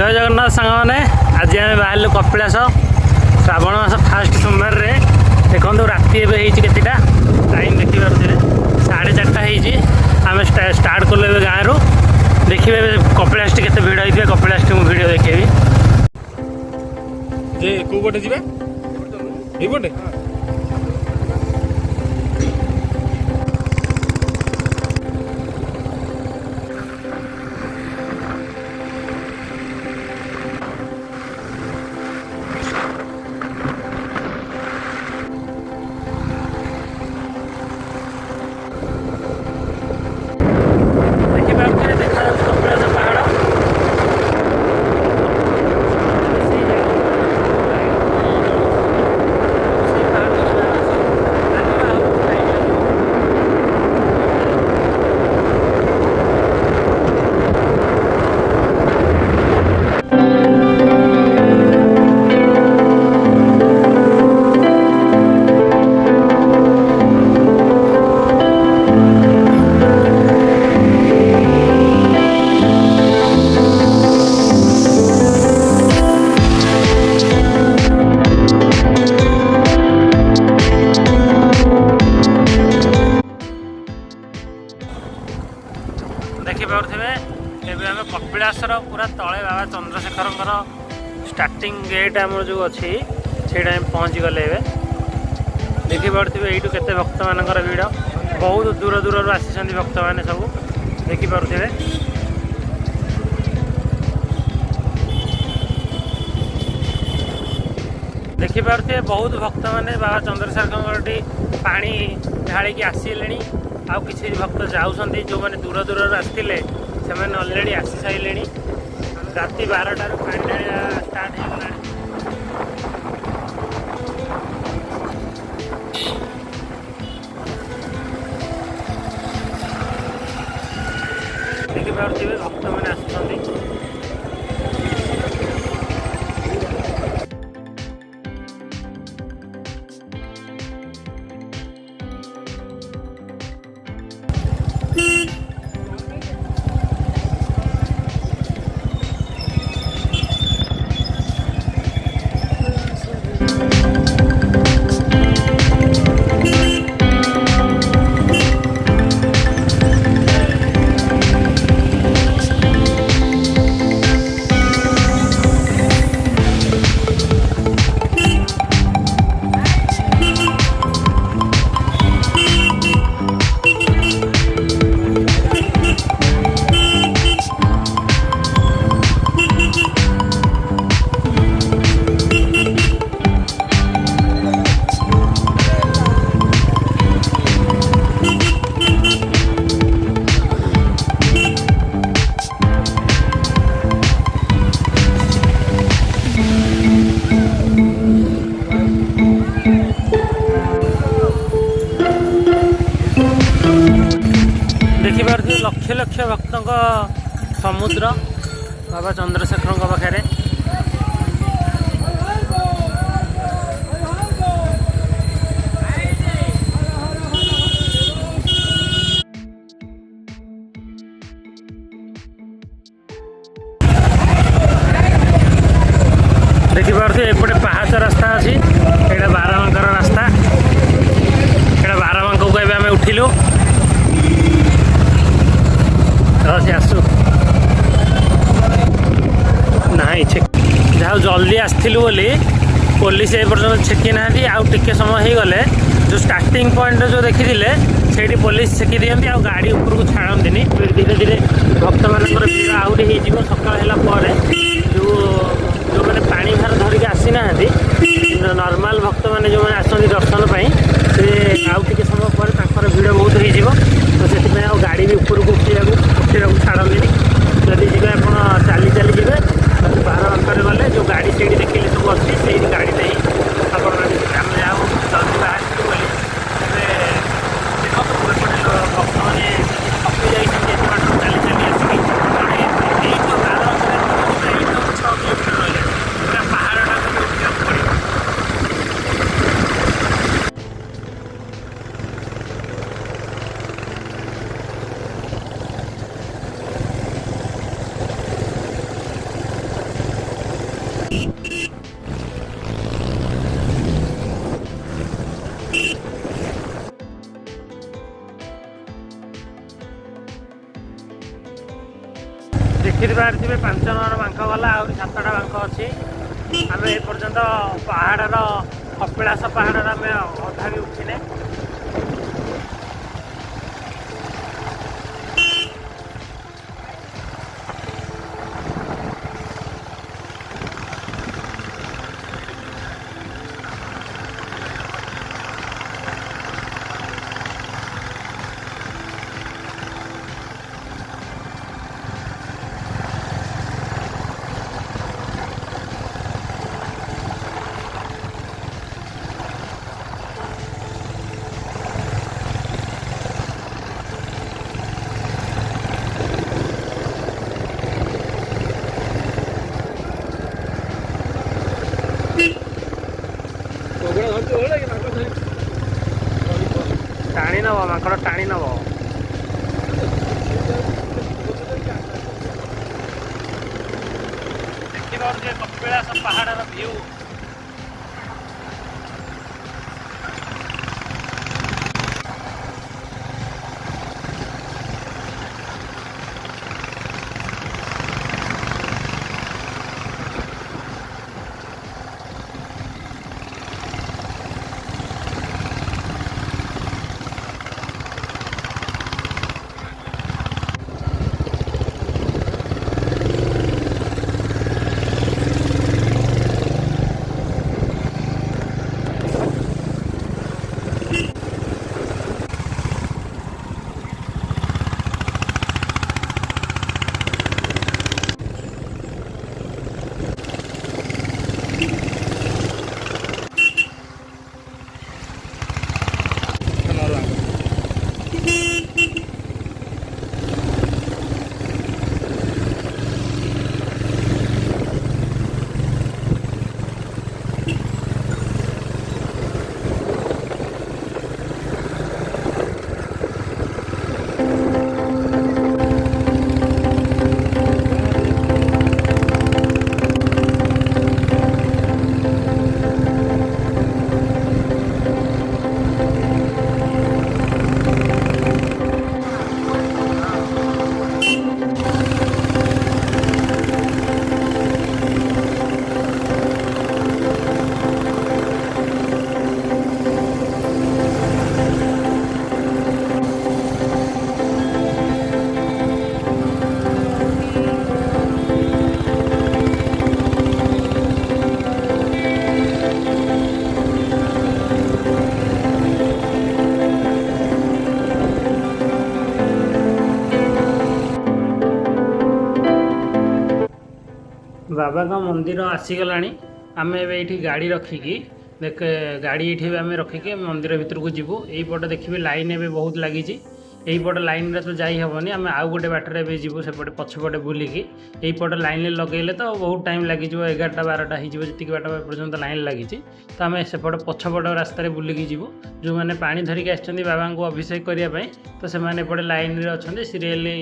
जय जगन्नाथ सांग आज आम बाहर कपिलास श्रावण मास फास्ट सोमवार रे देखो राति एवं केतेटा टाइम देखिए 4:30 आम स्टार्ट कलु गाँव रू देखिए कपिलास केते भिड़ होती है। कपिलास मुझे वीडियो देखेबी जे को पटे जीवा एई पटे देखिपे आम कपिलासर पूरा तले बाबा चंद्रशेखर स्टार्टिंग गेट आम जो अच्छी से पहुँची गले देखिपे यू के भक्त मान भिड़ बहुत दूर दूर आसी भक्त मैंने सब देखिपे देखिपे बहुत भक्त मैंने बाबा चंद्रशेखर पानी ढाड़ी आसिले आउ किसी भक्त जाऊँगी जो मैंने दूर दूर आसते से अलरेडी आसी सारे राति 12टार पानी ढाड़ा स्टार्ट होगा। देखिपे भक्त मैंने आसुँच लक्ष लक्ष भक्तों समुद्र बाबा चंद्रशेखर पाखे देखिपे एपटे पहाच रास्ता अच्छी ये बारबांकर रास्ता ये बारबांक को आम उठिलु से आसु ना जहाँ जल्दी आसलु बोली पुलिस ए पर्यटन छेकी ना आउ टिके समय हो गले जो स्टार्टिंग पॉइंट जो देखी से पुलिस छेकी दिखती आ गाड़ी उपरको छाड़ती धीरे धीरे भक्त मान भीड़ आहरी हो सकाल जो मैंने पानी भार धरिक आसी ना नॉर्मल भक्त मैंने जो मैंने आसती दर्शन से आउ टे समय पर भीड़ बहुत हो तो से गाड़ी भी उपरको उठा छाड़ती जदि जी आप चली चली जी बारबांकर गले जो गाड़ी से देखिले सब अच्छी से गाड़ी नहीं आप जाऊँ जल्दी बाहर भक्त मैंने थकी जाती चली चली आसिक पहाड़ा पड़े देखि पारे 5 नंबर बांक गला आहुरी 7टा बांक अच्छी आम एपर्यंत पहाड़र कपिलास पहाड़र आम अधा भी उठिने टाणी नब माकड़ टाणी नब देखिए कपिलास पहाड़र व्यू बाबा का मंदिर आसीगला आम ये गाड़ी रखिकी देख गाड़ी ये आम रखिकी मंदिर भीतर को जीवु यहीपटे देखिए लाइन एवं बहुत लगी यहीपटे लाइन रे तो जाई हेनी आम आउ गोटे बाटर जीवु सेपटे पछपटे बुलिकी यहीपटे लाइन लगेले तो बहुत टाइम लगे 11टा 12टा होती बाट पर्यटन लाइन लगी तो आम सेपटे पछपट रास्तार बुलिकी जीवु जो मैंने पानी धरिकी आसछन्ती बाबा को अभिषेक करने तो से एपटे लाइन रे अच्छा सीरियली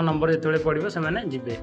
नंबर जो पड़ो से जीवे।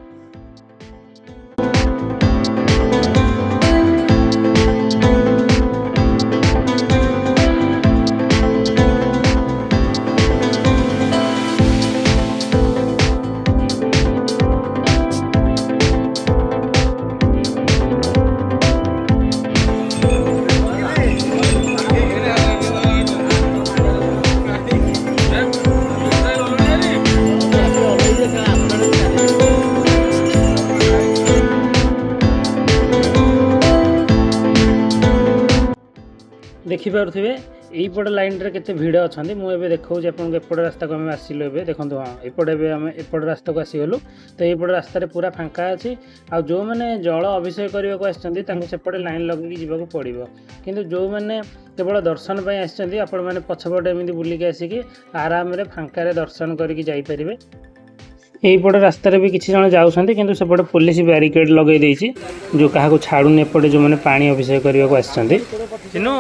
देखिपे यहीपट लाइन रे केते भिड़ अच्छा मुझे देखा एपट रास्ता को आम आसिलु ए देखो हाँ एपटे आम एपट रास्ता को आसीगलु तो यहीपट रास्तार पूरा फांका अच्छी आ जो मैंने जल अभिषेक करने को आसपटे लाइन लगे जावाक पड़ो किंतु जो मैंने केवल दर्शन पर आसपटे पछपटे एमती बुलिकी आसिकी आराम फांकार दर्शन करके जापरेंगे। यहीपट रास्तार भी किसी जन जाऊँगी किंतु सेपटे पुलिस बैरिकेड लगे देछि जो क्या छाड़ूनी एपटे जो मैंने पानी अभिषेक करने को आसछन्ती चिन्नू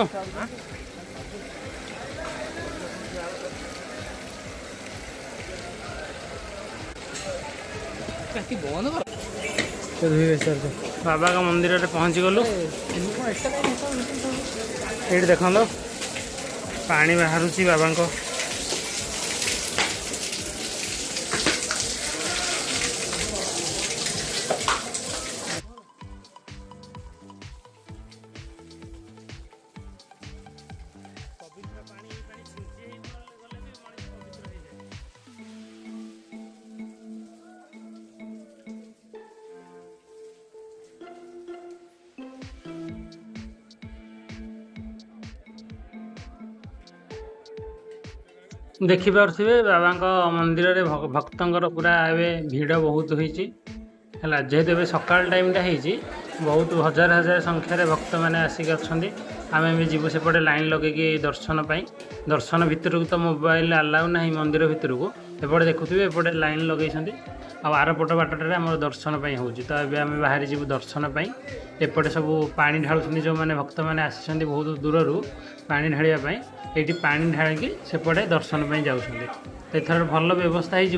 बाबा का मंदिर रे पहुँची गलु ये देख पानी बाहर बाबा को ଦେଖିପାରୁଥିବେ ବାବାଙ୍କ ମନ୍ଦିରରେ ଭକ୍ତଙ୍କର ପୁରା ଏବେ ଭିଡ଼ ବହୁତ ହୋଇଛି ହେଲା। ଯେହେତୁ ଏବେ ସକାଳ ଟାଇମ୍ଟା ହେଇଛି, ବହୁତ ହଜାର ହଜାର ସଂଖ୍ୟାରେ ଭକ୍ତମାନେ ଆସିକି ଅଛନ୍ତି। ଆମେ ବି ଯିବୁ ସେପଟେ ଲାଇନ୍ ଲଗେଇକି ଦର୍ଶନ ପାଇଁ। ଦର୍ଶନ ଭିତରକୁ ତ ମୋବାଇଲ ଆଲାଉ ନାହିଁ ମନ୍ଦିର ଭିତରକୁ। ଏପଟେ ଦେଖୁଥିବେ ଏପଟେ ଲାଇନ୍ ଲଗେଇଛନ୍ତି, ଆଉ ଆରପଟ ବାଟଟାରେ ଆମର ଦର୍ଶନ ପାଇଁ ହେଉଛି। ତ ଏବେ ଆମେ ବାହାରି ଯିବୁ ଦର୍ଶନ ପାଇଁ। ଏପଟେ ସବୁ ପାଣି ଢାଳୁଛନ୍ତି, ଯେଉଁମାନେ ଭକ୍ତମାନେ ଆସିଛନ୍ତି ବହୁତ ଦୂରରୁ ପାଣି ଢାଳିବା ପାଇଁ, ଏଇଠି ପାଣି ଢାଳିକି ସେପଟେ ଦର୍ଶନ ପାଇଁ ଯାଉଛନ୍ତି। ଏଥର ଭଲ ବ୍ୟବସ୍ଥା ହେଇଛି,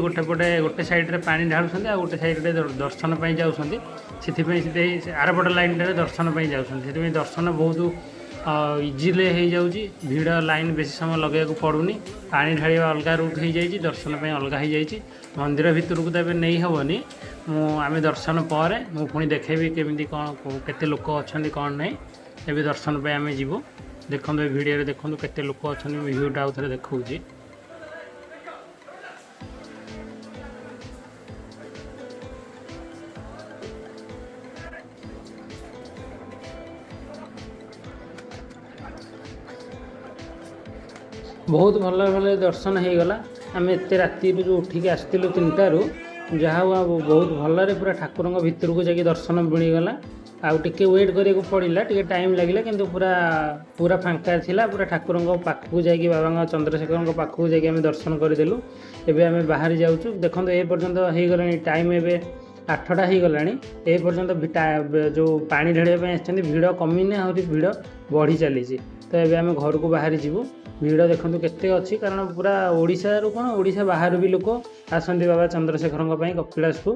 ଗୋଟେ ସାଇଡ଼୍ରେ ପାଣି ଢାଳୁଛନ୍ତି, ଆଉ ଗୋଟେ ସାଇଡ଼୍ରେ ଦର୍ଶନ ପାଇଁ ଯାଉଛନ୍ତି। ସେଥିପାଇଁ ଆରପଟ ଲାଇନ୍ଟାରେ ଦର୍ଶନ ପାଇଁ ଯାଉଛନ୍ତି। ସେଥିପାଇଁ ଦର୍ଶନ ବହୁତ ଇଜିଲି ହେଇଯାଉଛି। ଭିଡ଼ ଲାଇନ୍ ବେଶୀ ସମୟ ଲଗାଇବାକୁ ପଡ଼ୁନି। ପାଣି ଢାଳିବା ଅଲଗା ରୁଟ୍ ହେଇଯାଇଛି, ଦର୍ଶନ ପାଇଁ ଅଲଗା ହେଇଯାଇଛି। ମନ୍ଦିର ଭିତରକୁ ତ ଏବେ ନେଇ ହେବନି। ଆମେ ଦର୍ଶନ ପରେ ମୁଁ ପୁଣି ଦେଖେଇବି କେମିତି କ'ଣ କେତେ ଲୋକ ଅଛନ୍ତି କ'ଣ ନାହିଁ। ଏବେ ଦର୍ଶନ ପାଇଁ ଆମେ ଯିବୁ। ଦେଖନ୍ତୁ ଏ ଭିଡ଼ିଓରେ ଦେଖନ୍ତୁ କେତେ ଲୋକ ଅଛନ୍ତି। ମୁଁ ଭିୟୁଟା ଆଉ ଥରେ ଦେଖାଉଛି। ବହୁତ ଭଲ ଦର୍ଶନ ହେଇଗଲା। ଆମେ ଏତେ ରାତିରୁ ଯେଉଁ ଉଠିକି ଆସିଥିଲୁ 3ଟାରୁ, ଯାହା ହଉ ବହୁତ ଭଲରେ ପୁରା ଠାକୁରଙ୍କ ଭିତରକୁ ଯାଇକି ଦର୍ଶନ ମିଳିଗଲା। ଆଉ ଟିକେ ୱେଟ୍ କରିବାକୁ ପଡ଼ିଲା, ଟିକେ ଟାଇମ୍ ଲାଗିଲା, କିନ୍ତୁ ପୁରା ଫାଙ୍କା ଥିଲା। ପୁରା ଠାକୁରଙ୍କ ପାଖକୁ ଯାଇକି ବାବାଙ୍କ ଚନ୍ଦ୍ରଶେଖରଙ୍କ ପାଖକୁ ଯାଇକି ଆମେ ଦର୍ଶନ କରିଦେଲୁ। ଏବେ ଆମେ ବାହାରି ଯାଉଛୁ। ଦେଖନ୍ତୁ ଏ ପର୍ଯ୍ୟନ୍ତ ହେଇଗଲାଣି ଟାଇମ୍, ଏବେ 8ଟା ହେଇଗଲାଣି। ଏ ପର୍ଯ୍ୟନ୍ତ ଯେଉଁ ପାଣି ଢାଳିବା ପାଇଁ ଆସିଛନ୍ତି ଭିଡ଼ କମିନି, ଆହୁରି ଭିଡ଼ ବଢ଼ି ଚାଲିଛି। ତ ଏବେ ଆମେ ଘରକୁ ବାହାରି ଯିବୁ। ଭିଡ଼ ଦେଖନ୍ତୁ କେତେ ଅଛି, କାରଣ ପୁରା ଓଡ଼ିଶାରୁ କ'ଣ ଓଡ଼ିଶା ବାହାରୁ ବି ଲୋକ ଆସନ୍ତି ବାବା ଚନ୍ଦ୍ରଶେଖରଙ୍କ ପାଇଁ କପିଳାସକୁ।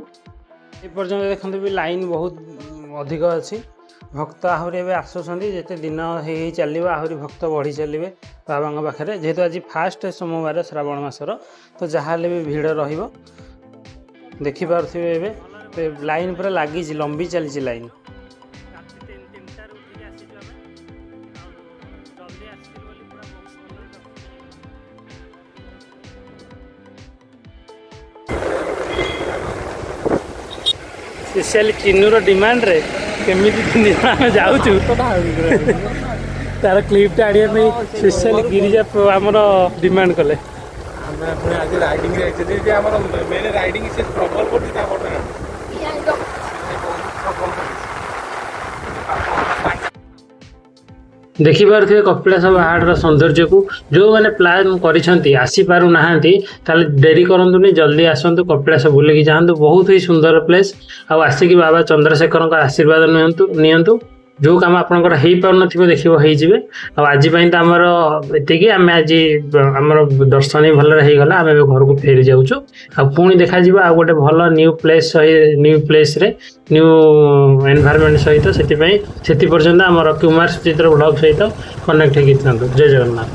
ଏପର୍ଯ୍ୟନ୍ତ ଦେଖନ୍ତୁ ବି ଲାଇନ୍ ବହୁତ ଅଧିକ ଅଛି। ଭକ୍ତ ଆହୁରି ଏବେ ଆସୁଛନ୍ତି। ଯେତେ ଦିନ ହେଇ ଚାଲିବ ଆହୁରି ଭକ୍ତ ବଢ଼ି ଚାଲିବେ ବାବାଙ୍କ ପାଖରେ। ଯେହେତୁ ଆଜି ଫାଷ୍ଟ ସୋମବାର ଶ୍ରାବଣ ମାସର, ତ ଯାହାହେଲେ ବି ଭିଡ଼ ରହିବ। ଦେଖିପାରୁଥିବେ ଏବେ ଲାଇନ୍ ପୁରା ଲାଗିଛି, ଲମ୍ବି ଚାଲିଛି ଲାଇନ୍। ସ୍ପେଶିଆଲି ଚିନୁର ଡିମାଣ୍ଡରେ କେମିତି 3 ଜଣ ଆମେ ଯାଉଛୁ, ତାର କ୍ଲିପ୍ଟା ଆଣିବା ପାଇଁ ସ୍ପେଶିଆଲି ଗିରିଜା ଆମର ଡିମାଣ୍ଡ କଲେ। ଆମେ ପୁଣି ଆଜି ରାଇଡିଂରେ ଯାଇଛନ୍ତି। ଆମର ମେନ୍ ରାଇଡିଂ ସେ ପ୍ରବଳ କରୁଛି ଆମର। ଦେଖିପାରୁଥିବେ କପିଳାସ ପାହାଡ଼ର ସୌନ୍ଦର୍ଯ୍ୟକୁ। ଯେଉଁମାନେ ପ୍ଲାନ୍ କରିଛନ୍ତି ଆସିପାରୁନାହାନ୍ତି, ତାହେଲେ ଡେରି କରନ୍ତୁନି, ଜଲ୍ଦି ଆସନ୍ତୁ, କପିଳାସ ବୁଲିକି ଯାଆନ୍ତୁ। ବହୁତ ହି ସୁନ୍ଦର ପ୍ଲେସ୍। ଆଉ ଆସିକି ବାବା ଚନ୍ଦ୍ରଶେଖରଙ୍କ ଆଶୀର୍ବାଦ ନିଅନ୍ତୁ। ଯେଉଁ କାମ ଆପଣଙ୍କର ହେଇପାରୁନଥିବ ଦେଖିବ ହେଇଯିବେ। ଆଉ ଆଜି ପାଇଁ ତ ଆମର ଏତିକି। ଆମେ ଆଜି ଆମର ଦର୍ଶନ ବି ଭଲରେ ହେଇଗଲା। ଆମେ ଏବେ ଘରକୁ ଫେରି ଯାଉଛୁ। ଆଉ ପୁଣି ଦେଖାଯିବ ଆଉ ଗୋଟେ ଭଲ ନ୍ୟୁ ପ୍ଲେସ୍ରେ ନ୍ୟୁ ଏନଭାରମେଣ୍ଟ ସହିତ। ସେଥି ପର୍ଯ୍ୟନ୍ତ ଆମର କୁମାର ସୁଚିତ୍ର ବ୍ଲଗ ସହିତ କନେକ୍ଟ ହେଇକି ଥାନ୍ତୁ। ଜୟ ଜଗନ୍ନାଥ।